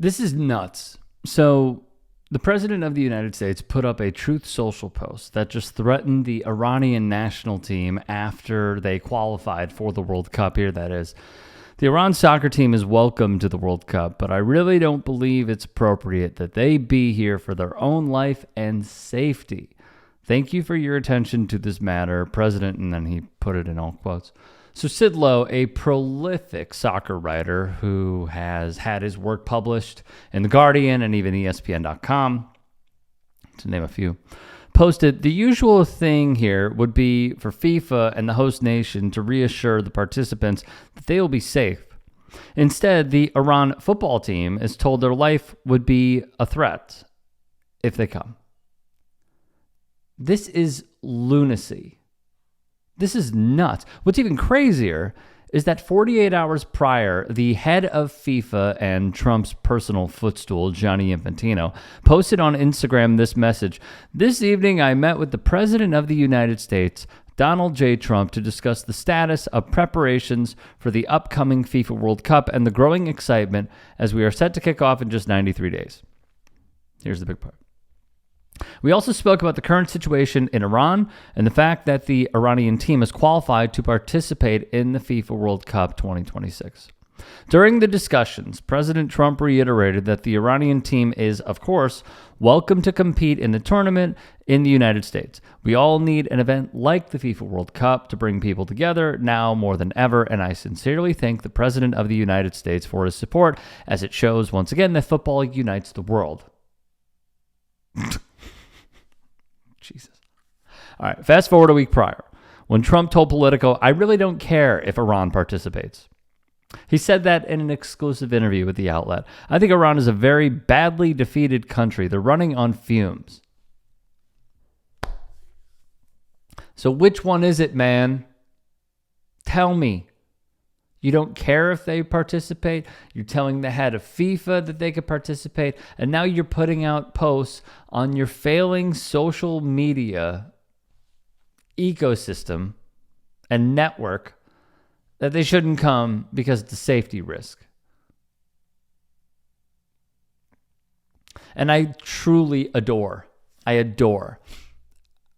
This is nuts. So the president of the United States put up a Truth Social post that just threatened the Iranian national team after they qualified for the World Cup here, that is. The Iran soccer team is welcome to the World Cup, but I really don't believe it's appropriate that they be here for their own life and safety. Thank you for your attention to this matter, President, and then he put it in all quotes. So Sid Lowe, a prolific soccer writer who has had his work published in The Guardian and even ESPN.com, to name a few, posted, the usual thing here would be for FIFA and the host nation to reassure the participants that they will be safe. Instead, the Iran football team is told their life would be a threat if they come. This is lunacy. This is nuts. What's even crazier is that 48 hours prior, the head of FIFA and Trump's personal footstool, Gianni Infantino, posted on Instagram this message. This evening, I met with the President of the United States, Donald J. Trump, to discuss the status of preparations for the upcoming FIFA World Cup and the growing excitement as we are set to kick off in just 93 days. Here's the big part. We also spoke about the current situation in Iran and the fact that the Iranian team is qualified to participate in the FIFA World Cup 2026. During the discussions, President Trump reiterated that the Iranian team is, of course, welcome to compete in the tournament in the United States. We all need an event like the FIFA World Cup to bring people together now more than ever, and I sincerely thank the President of the United States for his support, as it shows once again that football unites the world. Jesus. All right, fast forward a week prior, when Trump told Politico, I really don't care if Iran participates. He said that in an exclusive interview with the outlet. I think Iran is a very badly defeated country. They're running on fumes. So which one is it, man? Tell me. You don't care if they participate. You're telling the head of FIFA that they could participate. And now you're putting out posts on your failing social media ecosystem and network that they shouldn't come because it's a safety risk. And I truly adore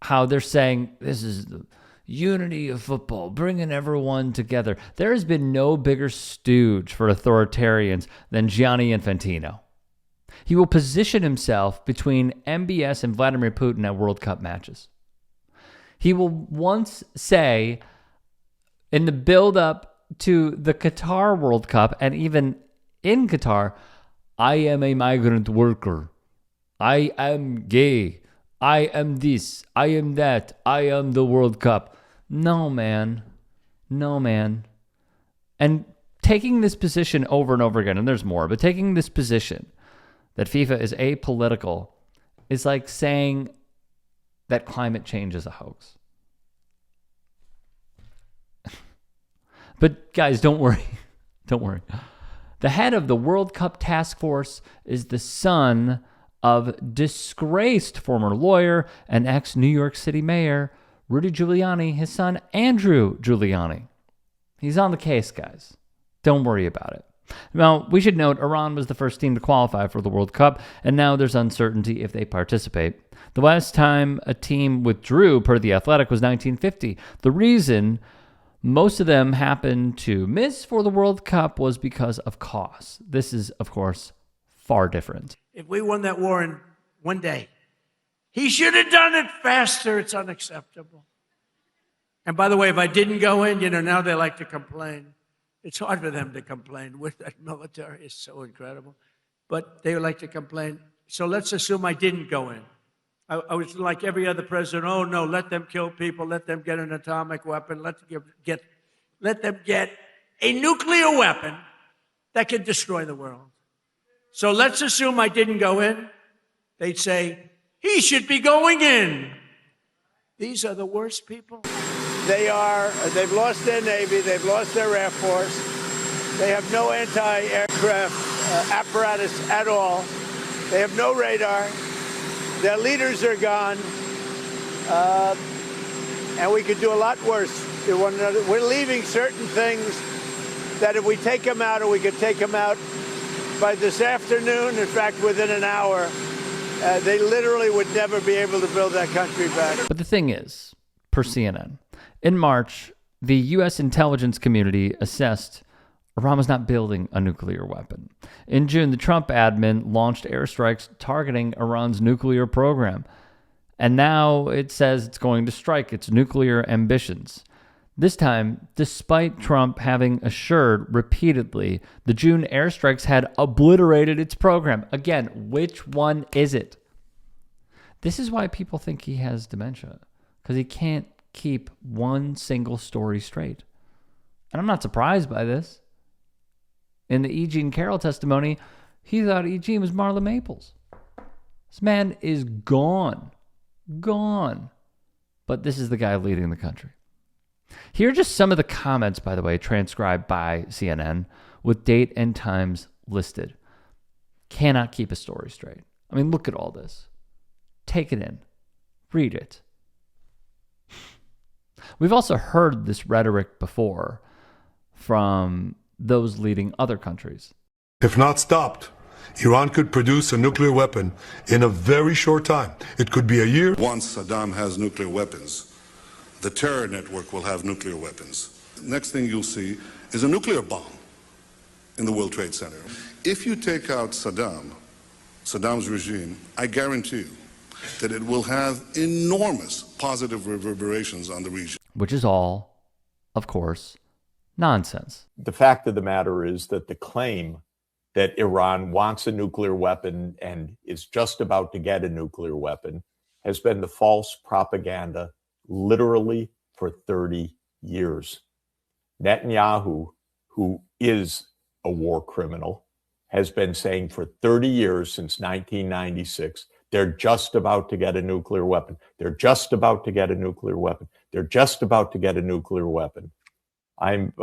how they're saying this is the unity of football, bringing everyone together. There has been no bigger stooge for authoritarians than Gianni Infantino. He will position himself between MBS and Vladimir Putin at World Cup matches. He will once say, in the build-up to the Qatar World Cup, and even in Qatar, I am a migrant worker. I am gay. I am this. I am that. I am the World Cup. No, man. No, man. And taking this position over and over again, and there's more, but taking this position that FIFA is apolitical is like saying that climate change is a hoax. But guys, don't worry. Don't worry. The head of the World Cup task force is the son of disgraced former lawyer and ex-New York City mayor Rudy Giuliani, his son Andrew Giuliani. He's on the case, guys. Don't worry about it. Now, we should note Iran was the first team to qualify for the World Cup, and now there's uncertainty if they participate. The last time a team withdrew, per The Athletic, was 1950. The reason most of them happened to miss for the World Cup was because of costs. This is, of course, far different. If we won that war in one day, he should have done it faster. It's unacceptable. And by the way, if I didn't go in, now they like to complain. It's hard for them to complain. With that military is so incredible. But they like to complain. So let's assume I didn't go in. I was like every other president. Oh, no, let them kill people. Let them get an atomic weapon. Let them get a nuclear weapon that could destroy the world. So let's assume I didn't go in. They'd say, he should be going in. These are the worst people. They've lost their Navy. They've lost their Air Force. They have no anti-aircraft apparatus at all. They have no radar. Their leaders are gone. And we could do a lot worse to one another. We're leaving certain things that if we take them out, or we could take them out by this afternoon, in fact, within an hour, they literally would never be able to build that country back. But the thing is, per CNN, in March, the U.S. intelligence community assessed Iran was not building a nuclear weapon. In June, the Trump admin launched airstrikes targeting Iran's nuclear program. And now it says it's going to strike its nuclear ambitions. This time, despite Trump having assured repeatedly the June airstrikes had obliterated its program. Again, which one is it? This is why people think he has dementia, because he can't keep one single story straight. And I'm not surprised by this. In the E. Jean Carroll testimony, he thought E. Jean was Marla Maples. This man is gone. Gone. But this is the guy leading the country. Here are just some of the comments, by the way, transcribed by CNN with date and times listed. Cannot keep a story straight. I mean, look at all this. Take it in. Read it. We've also heard this rhetoric before from those leading other countries. If not stopped, Iran could produce a nuclear weapon in a very short time. It could be a year. Once Saddam has nuclear weapons, the terror network will have nuclear weapons. Next thing you'll see is a nuclear bomb in the World Trade Center. If you take out Saddam's regime, I guarantee you that it will have enormous positive reverberations on the region. Which is all, of course, nonsense. The fact of the matter is that the claim that Iran wants a nuclear weapon and is just about to get a nuclear weapon has been the false propaganda literally for 30 years. Netanyahu, who is a war criminal, has been saying for 30 years since 1996, they're just about to get a nuclear weapon. They're just about to get a nuclear weapon. They're just about to get a nuclear weapon. I'm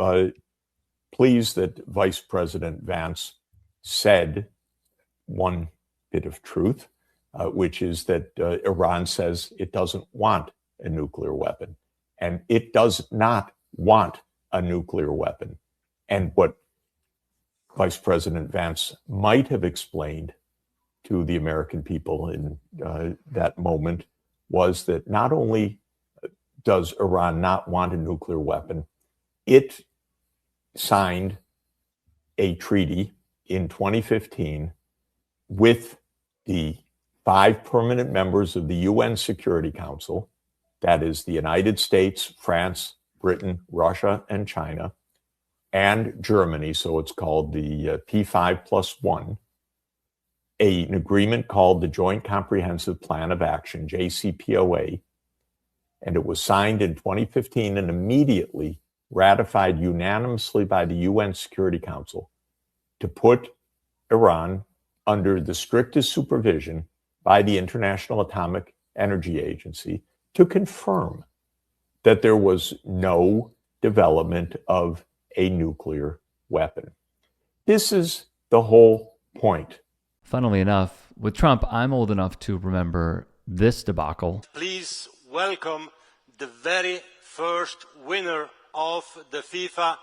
pleased that Vice President Vance said one bit of truth, which is that Iran says it doesn't want a nuclear weapon, and it does not want a nuclear weapon. And what Vice President Vance might have explained to the American people in that moment was that not only does Iran not want a nuclear weapon, it signed a treaty in 2015 with the 5 permanent members of the UN Security Council, that is the United States, France, Britain, Russia, and China, and Germany, so it's called the P5+1, an agreement called the Joint Comprehensive Plan of Action, JCPOA, and it was signed in 2015 and immediately ratified unanimously by the UN Security Council to put Iran under the strictest supervision by the International Atomic Energy Agency to confirm that there was no development of a nuclear weapon. This is the whole point. Funnily enough, with Trump, I'm old enough to remember this debacle. Please welcome the very first winner of the FIFA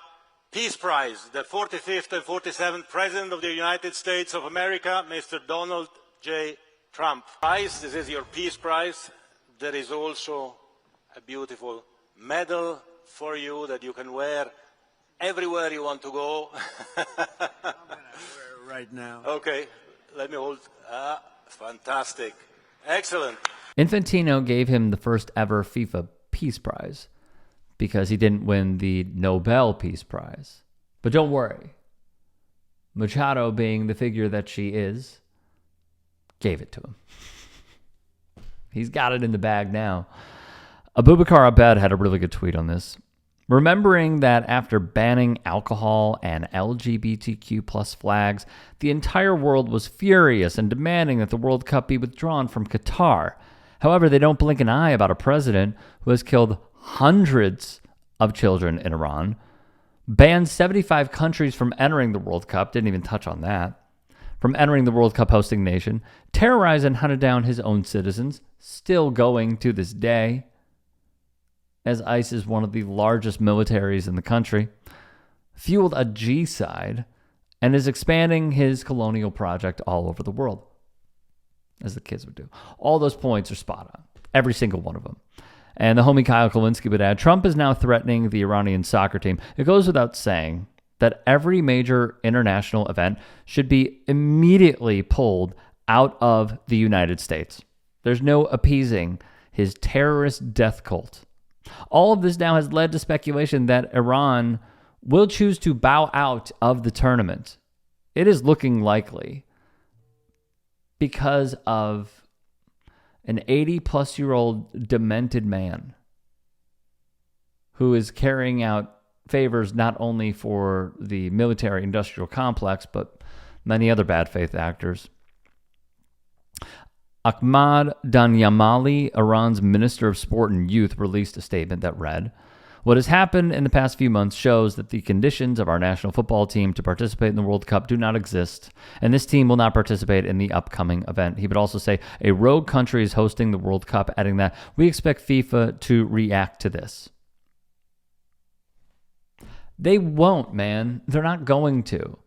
Peace Prize, the 45th and 47th President of the United States of America, Mr. Donald J. Trump. This is your Peace Prize. There is also a beautiful medal for you that you can wear everywhere you want to go. I'm going to wear it right now. Okay, let me hold. Fantastic. Excellent. Infantino gave him the first ever FIFA Peace Prize because he didn't win the Nobel Peace Prize. But don't worry. Machado, being the figure that she is, gave it to him. He's got it in the bag now. Abubakar Abed had a really good tweet on this. Remembering that after banning alcohol and LGBTQ plus flags, the entire world was furious and demanding that the World Cup be withdrawn from Qatar. However, they don't blink an eye about a president who has killed hundreds of children in Iran, banned 75 countries from entering the World Cup, didn't even touch on that, from entering the World Cup hosting nation, terrorized and hunted down his own citizens, still going to this day, as ICE is one of the largest militaries in the country, fueled a G-side, and is expanding his colonial project all over the world, as the kids would do. All those points are spot on, every single one of them. And the homie Kyle Kalinske would add, Trump is now threatening the Iranian soccer team. It goes without saying that every major international event should be immediately pulled out of the United States. There's no appeasing his terrorist death cult. All of this now has led to speculation that Iran will choose to bow out of the tournament. It is looking likely because of an 80-plus-year-old demented man who is carrying out favors not only for the military-industrial complex, but many other bad faith actors. Ahmad Danyamali, Iran's Minister of Sport and Youth, released a statement that read, what has happened in the past few months shows that the conditions of our national football team to participate in the World Cup do not exist, and this team will not participate in the upcoming event. He would also say a rogue country is hosting the World Cup, adding that we expect FIFA to react to this. They won't, man. They're not going to.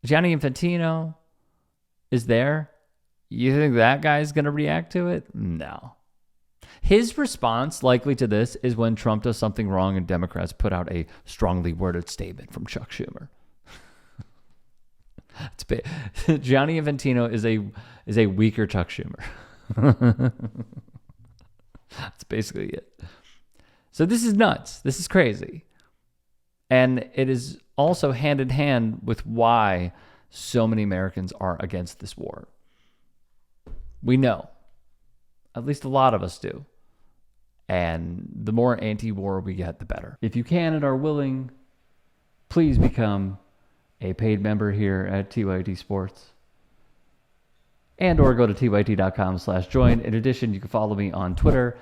Gianni Infantino is there. You think that guy's going to react to it? No. His response likely to this is when Trump does something wrong and Democrats put out a strongly worded statement from Chuck Schumer. Gianni Infantino is a weaker Chuck Schumer. That's basically it. So this is nuts. This is crazy. And it is also hand in hand with why so many Americans are against this war. We know. At least a lot of us do. And the more anti-war we get, the better. If you can and are willing, please become a paid member here at TYT Sports. And or go to tyt.com/join. In addition, you can follow me on Twitter,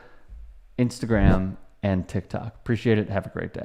Instagram, and TikTok. Appreciate it. Have a great day.